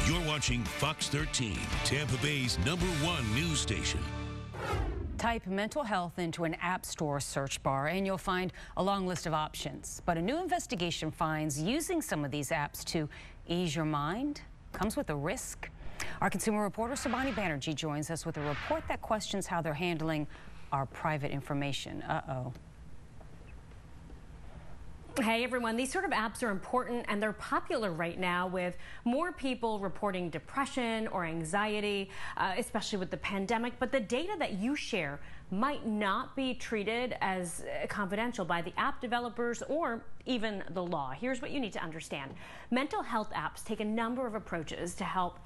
You're watching Fox 13, Tampa Bay's #1 news station. Type mental health into an app store search bar and you'll find a long list of options. But a new investigation finds using some of these apps to ease your mind comes with a risk. Our consumer reporter Sabani Banerjee joins us with a report that questions how they're handling our private information. Uh-oh. Hey everyone, these sort of apps are important and they're popular right now with more people reporting depression or anxiety, especially with the pandemic. But the data that you share might not be treated as confidential by the app developers or even the law. Here's what you need to understand. Mental health apps take a number of approaches to help.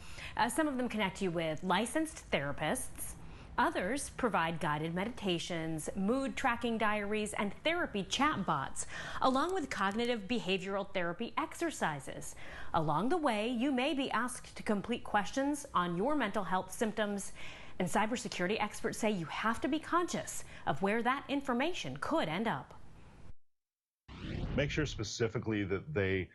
Some of them connect you with licensed therapists. Others provide guided meditations, mood tracking diaries, and therapy chatbots, along with cognitive behavioral therapy exercises. Along the way, you may be asked to complete questions on your mental health symptoms, and cybersecurity experts say you have to be conscious of where that information could end up. Make sure specifically that they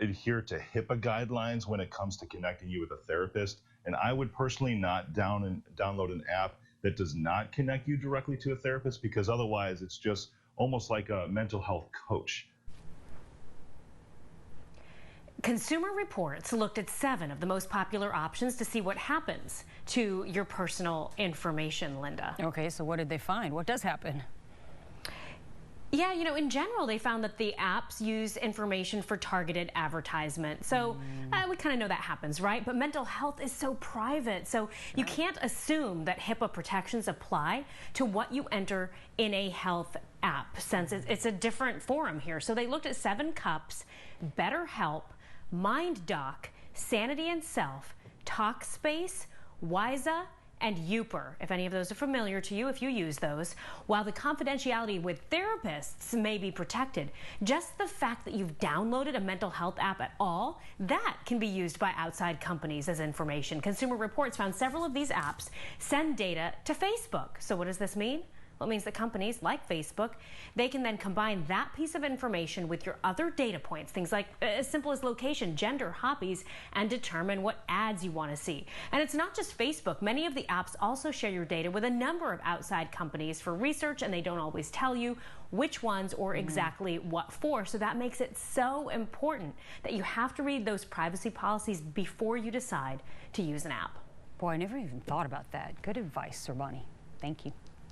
adhere to HIPAA guidelines when it comes to connecting you with a therapist. And I would personally not download an app that does not connect you directly to a therapist, because otherwise it's just almost like a mental health coach. Consumer Reports looked at 7 of the most popular options to see what happens to your personal information, Linda. Okay, so what did they find? What does happen? Yeah, you know, in general, they found that the apps use information for targeted advertisement. So we kind of know that happens, right? But mental health is so private. So you can't assume that HIPAA protections apply to what you enter in a health app, since it's a different forum here. So they looked at 7 cups: BetterHelp, MindDoc, Sanity and Self, Talkspace, Wiza, and Youper, if any of those are familiar to you, if you use those. While the confidentiality with therapists may be protected, just the fact that you've downloaded a mental health app at all, that can be used by outside companies as information. Consumer Reports found several of these apps send data to Facebook. So what does this mean? Well, it means that companies like Facebook, they can then combine that piece of information with your other data points, things like as simple as location, gender, hobbies, and determine what ads you want to see. And it's not just Facebook. Many of the apps also share your data with a number of outside companies for research, and they don't always tell you which ones or exactly what for. So that makes it so important that you have to read those privacy policies before you decide to use an app. Boy, I never even thought about that. Good advice, Sabani. Thank you.